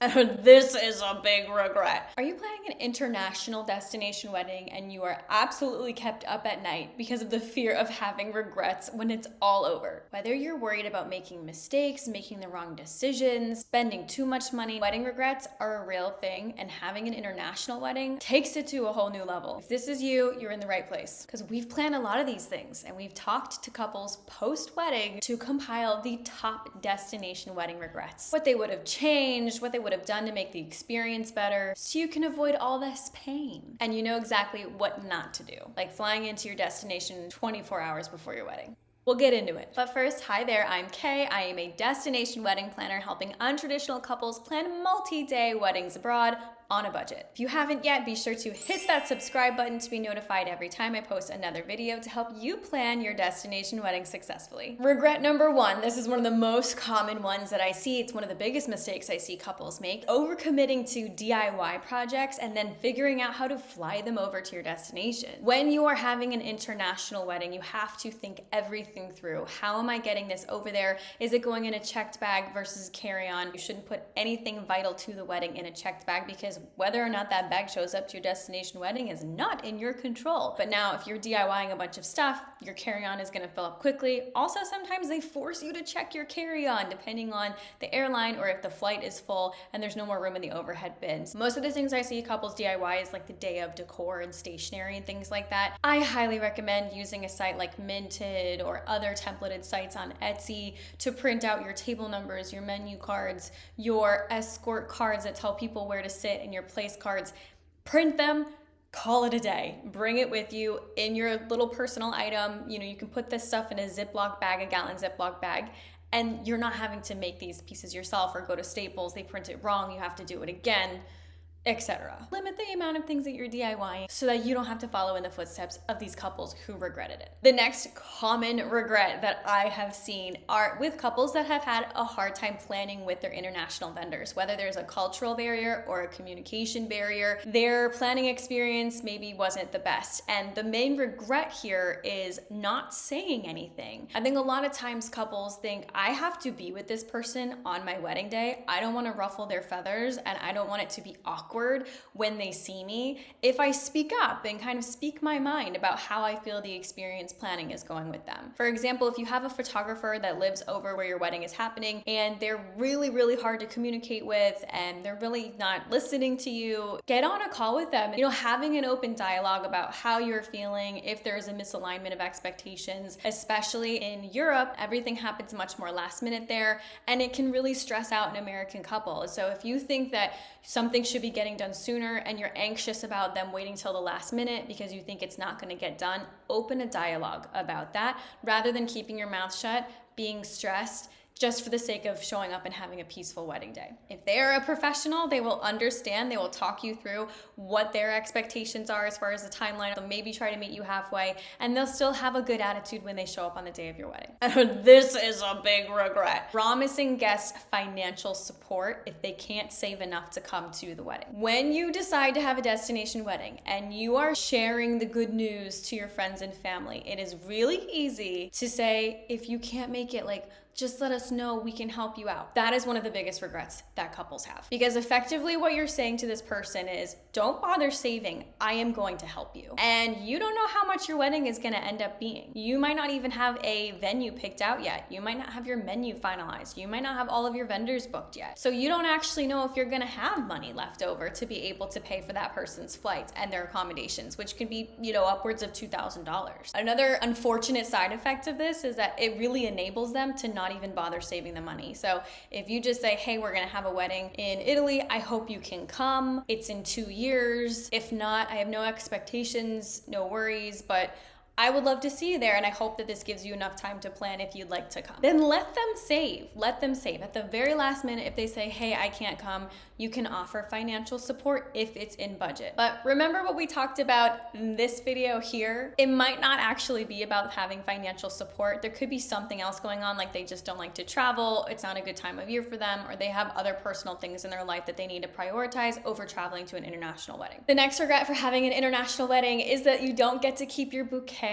This is a big regret. Are you planning an international destination wedding and you are absolutely kept up at night because of the fear of having regrets when it's all over? Whether you're worried about making mistakes, making the wrong decisions, spending too much money, wedding regrets are a real thing, and having an international wedding takes it to a whole new level. If this is you, you're in the right place, because we've planned a lot of these things and we've talked to couples post-wedding to compile the top destination wedding regrets. What they would have changed, what they would have done to make the experience better, so you can avoid all this pain. And you know exactly what not to do, like flying into your destination 24 hours before your wedding. We'll get into it. But first, hi there, I'm Kay. I am a destination wedding planner helping untraditional couples plan multi-day weddings abroad on a budget. If you haven't yet, be sure to hit that subscribe button to be notified every time I post another video to help you plan your destination wedding successfully. Regret number one, this is one of the most common ones that I see. It's one of the biggest mistakes I see couples make. Overcommitting to DIY projects and then figuring out how to fly them over to your destination. When you are having an international wedding, you have to think everything through. How am I getting this over there? Is it going in a checked bag versus carry-on? You shouldn't put anything vital to the wedding in a checked bag, because whether or not that bag shows up to your destination wedding is not in your control. But now if you're DIYing a bunch of stuff, your carry-on is gonna fill up quickly. Also, sometimes they force you to check your carry-on depending on the airline or if the flight is full and there's no more room in the overhead bins. Most of the things I see couples DIY is like the day of decor and stationery and things like that. I highly recommend using a site like Minted or other templated sites on Etsy to print out your table numbers, your menu cards, your escort cards that tell people where to sit, and your place cards. Print them, call it a day. Bring it with you in your little personal item. You know, you can put this stuff in a Ziploc bag, a gallon Ziploc bag, and you're not having to make these pieces yourself or go to Staples. They print it wrong, you have to do it again, etc. Limit the amount of things that you're DIYing so that you don't have to follow in the footsteps of these couples who regretted it. The next common regret that I have seen are with couples that have had a hard time planning with their international vendors. Whether there's a cultural barrier or a communication barrier, their planning experience maybe wasn't the best. And the main regret here is not saying anything. I think a lot of times couples think, I have to be with this person on my wedding day. I don't want to ruffle their feathers and I don't want it to be awkward when they see me if I speak up and kind of speak my mind about how I feel the experience planning is going with them. For example, if you have a photographer that lives over where your wedding is happening and they're really, really hard to communicate with and they're really not listening to you, get on a call with them. You know, having an open dialogue about how you're feeling, if there's a misalignment of expectations, especially in Europe, everything happens much more last minute there, and it can really stress out an American couple. So if you think that something should be getting done sooner and you're anxious about them waiting till the last minute because you think it's not going to get done, open a dialogue about that rather than keeping your mouth shut, being stressed just for the sake of showing up and having a peaceful wedding day. If they're a professional, they will understand, they will talk you through what their expectations are as far as the timeline. They'll maybe try to meet you halfway, and they'll still have a good attitude when they show up on the day of your wedding. This is a big regret. Promising guests financial support if they can't save enough to come to the wedding. When you decide to have a destination wedding and you are sharing the good news to your friends and family, it is really easy to say, if you can't make it, like, just let us know, we can help you out. That is one of the biggest regrets that couples have. Because effectively what you're saying to this person is, don't bother saving, I am going to help you. And you don't know how much your wedding is gonna end up being. You might not even have a venue picked out yet. You might not have your menu finalized. You might not have all of your vendors booked yet. So you don't actually know if you're gonna have money left over to be able to pay for that person's flights and their accommodations, which could be, you know, upwards of $2,000. Another unfortunate side effect of this is that it really enables them to not even bother saving the money. So if you just say, hey, we're gonna have a wedding in Italy, I hope you can come. It's in 2 years. If not, I have no expectations, no worries, but I would love to see you there, and I hope that this gives you enough time to plan if you'd like to come. Then let them save. Let them save. At the very last minute, if they say, hey, I can't come, you can offer financial support if it's in budget. But remember what we talked about in this video here? It might not actually be about having financial support. There could be something else going on, like they just don't like to travel, it's not a good time of year for them, or they have other personal things in their life that they need to prioritize over traveling to an international wedding. The next regret for having an international wedding is that you don't get to keep your bouquet.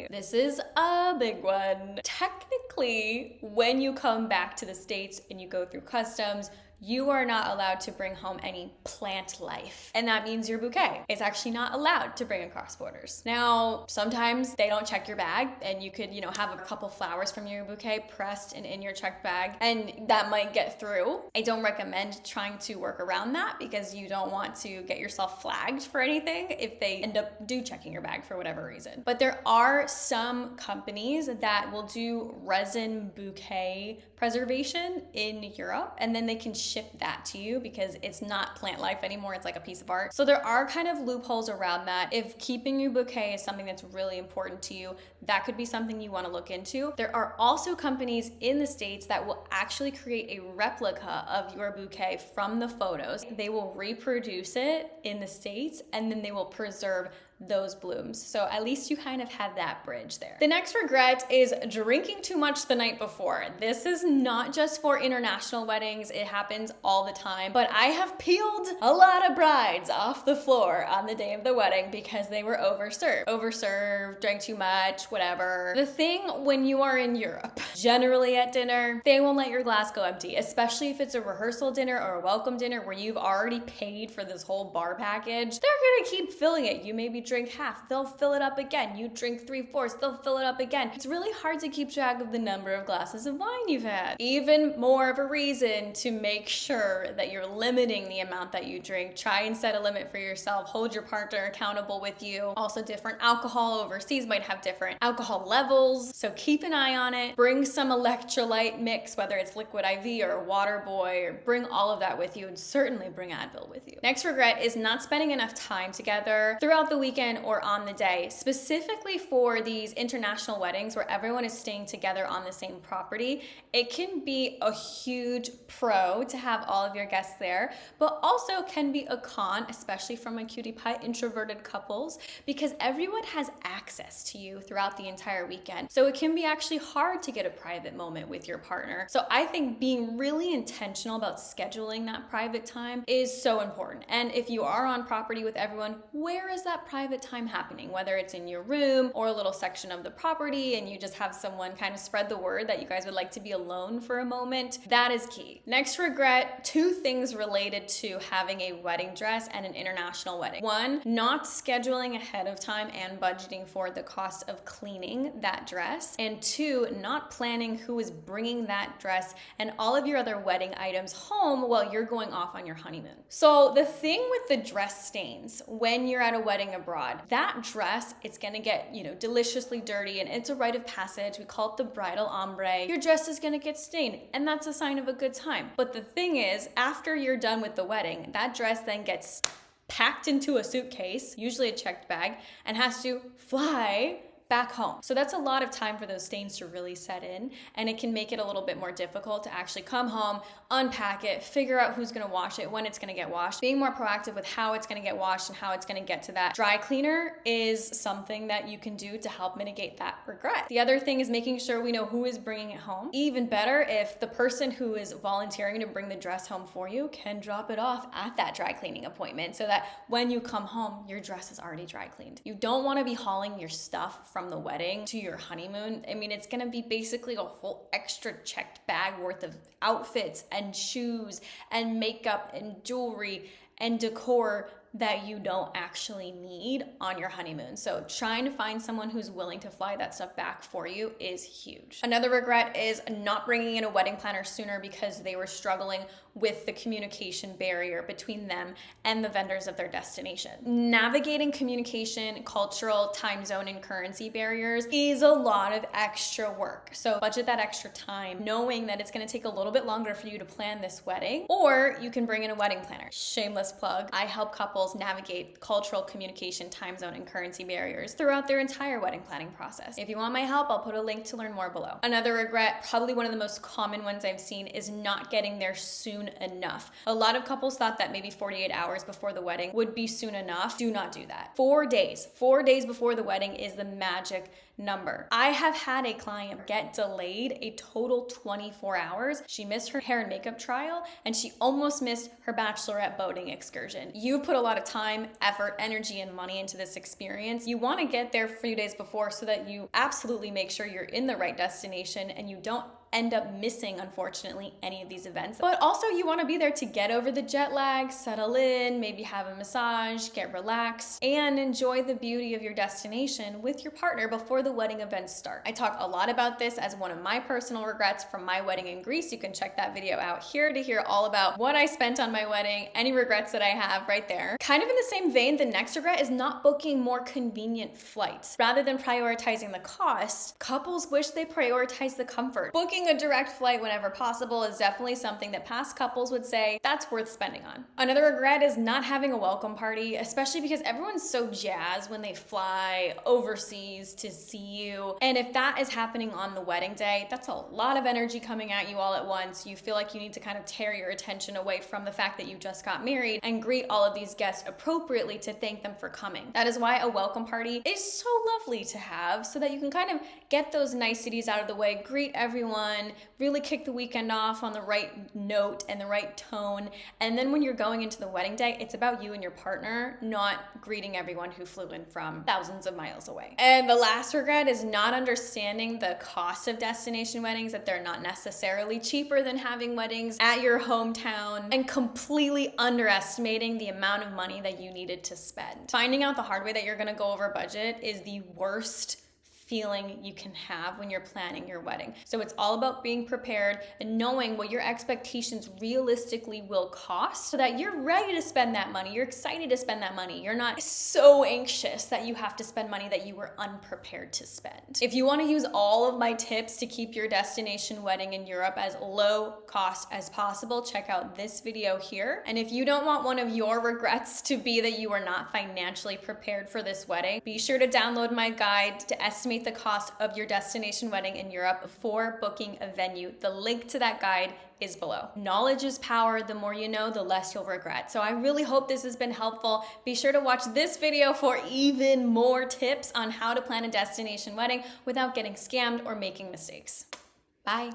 This is a big one. Technically, when you come back to the States and you go through customs, you are not allowed to bring home any plant life. And that means your bouquet is actually not allowed to bring across borders. Now, sometimes they don't check your bag and you could, have a couple flowers from your bouquet pressed and in your checked bag, and that might get through. I don't recommend trying to work around that because you don't want to get yourself flagged for anything if they end up checking your bag for whatever reason. But there are some companies that will do resin bouquet preservation in Europe, and then they can ship that to you because it's not plant life anymore, it's like a piece of art. So there are kind of loopholes around that. If keeping your bouquet is something that's really important to you, that could be something you want to look into. There are also companies in the States that will actually create a replica of your bouquet from the photos. They will reproduce it in the States and then they will preserve those blooms. So at least you kind of have that bridge there. The next regret is drinking too much the night before. This is not just for international weddings, it happens all the time, but I have peeled a lot of brides off the floor on the day of the wedding because they were overserved, drank too much, whatever. The thing when you are in Europe, generally at dinner, they won't let your glass go empty, especially if it's a rehearsal dinner or a welcome dinner where you've already paid for this whole bar package. They're gonna keep filling it. You maybe drink half, they'll fill it up again. You drink 3/4, they'll fill it up again. It's really hard to keep track of the number of glasses of wine you've had. Even more of a reason to make sure that you're limiting the amount that you drink. Try and set a limit for yourself. Hold your partner accountable with you. Also, different alcohol overseas might have different alcohol levels, so keep an eye on it. Bring some electrolyte mix, whether it's liquid IV or water boy, or bring all of that with you, and certainly bring Advil with you. Next regret is not spending enough time together throughout the weekend or on the day, specifically for these international weddings where everyone is staying together on the same property. It can be a huge pro to have all of your guests there, but also can be a con, especially for my cutie pie introverted couples, because everyone has access to you throughout the entire weekend. So it can be actually hard to get a private moment with your partner. So I think being really intentional about scheduling that private time is so important. And if you are on property with everyone, where is that private time happening? Whether it's in your room or a little section of the property and you just have someone kind of spread the word that you guys would like to be alone for a moment, that is key. Next regret, 2 things related to having a wedding dress and an international wedding. 1, not scheduling ahead of time and budgeting for the cost of cleaning that dress. And 2, not planning who is bringing that dress and all of your other wedding items home while you're going off on your honeymoon. So the thing with the dress stains when you're at a wedding abroad, that dress, it's gonna get, deliciously dirty, and it's a rite of passage. We call it the bridal ombre. Your dress is gonna get stained, and that's a sign of a good time. But the thing is, after you're done with the wedding, that dress then gets packed into a suitcase, usually a checked bag, and has to fly back home. So that's a lot of time for those stains to really set in, and it can make it a little bit more difficult to actually come home, unpack it, figure out who's gonna wash it, when it's gonna get washed. Being more proactive with how it's gonna get washed and how it's gonna get to that dry cleaner is something that you can do to help mitigate that regret. The other thing is making sure we know who is bringing it home. Even better if the person who is volunteering to bring the dress home for you can drop it off at that dry cleaning appointment so that when you come home, your dress is already dry cleaned. You don't wanna be hauling your stuff from the wedding to your honeymoon. I mean, it's gonna be basically a whole extra checked bag worth of outfits and shoes and makeup and jewelry and decor that you don't actually need on your honeymoon. So trying to find someone who's willing to fly that stuff back for you is huge. Another regret is not bringing in a wedding planner sooner because they were struggling with the communication barrier between them and the vendors of their destination. Navigating communication, cultural, time zone, and currency barriers is a lot of extra work. So budget that extra time, knowing that it's gonna take a little bit longer for you to plan this wedding, or you can bring in a wedding planner. Shameless plug. I help couples navigate cultural, communication, time zone, and currency barriers throughout their entire wedding planning process. If you want my help, I'll put a link to learn more below. Another regret, probably one of the most common ones I've seen, is not getting there soon enough. A lot of couples thought that maybe 48 hours before the wedding would be soon enough. Do not do that. 4 days before the wedding is the magic number. I have had a client get delayed a total 24 hours. She missed her hair and makeup trial, and she almost missed her bachelorette boating excursion. You've put a lot of time, effort, energy, and money into this experience. You want to get there a few days before so that you absolutely make sure you're in the right destination and you don't end up missing, unfortunately, any of these events. But also you want to be there to get over the jet lag, settle in, maybe have a massage, get relaxed, and enjoy the beauty of your destination with your partner before the wedding events start. I talk a lot about this as one of my personal regrets from my wedding in Greece. You can check that video out here to hear all about what I spent on my wedding, any regrets that I have right there. Kind of in the same vein, the next regret is not booking more convenient flights. Rather than prioritizing the cost, couples wish they prioritize the comfort. Booking a direct flight whenever possible is definitely something that past couples would say that's worth spending on. Another regret is not having a welcome party, especially because everyone's so jazzed when they fly overseas to see you. And if that is happening on the wedding day, that's a lot of energy coming at you all at once. You feel like you need to kind of tear your attention away from the fact that you just got married and greet all of these guests appropriately to thank them for coming. That is why a welcome party is so lovely to have, so that you can kind of get those niceties out of the way, greet everyone, really kick the weekend off on the right note and the right tone. And then when you're going into the wedding day, it's about you and your partner, not greeting everyone who flew in from thousands of miles away. And the last regret is not understanding the cost of destination weddings, that they're not necessarily cheaper than having weddings at your hometown, and completely underestimating the amount of money that you needed to spend. Finding out the hard way that you're gonna go over budget is the worst feeling you can have when you're planning your wedding. So it's all about being prepared and knowing what your expectations realistically will cost so that you're ready to spend that money. You're excited to spend that money. You're not so anxious that you have to spend money that you were unprepared to spend. If you want to use all of my tips to keep your destination wedding in Europe as low cost as possible, check out this video here. And if you don't want one of your regrets to be that you are not financially prepared for this wedding, be sure to download my guide to estimate the cost of your destination wedding in Europe before booking a venue. The link to that guide is below. Knowledge is power. The more you know, the less you'll regret. So I really hope this has been helpful. Be sure to watch this video for even more tips on how to plan a destination wedding without getting scammed or making mistakes. Bye.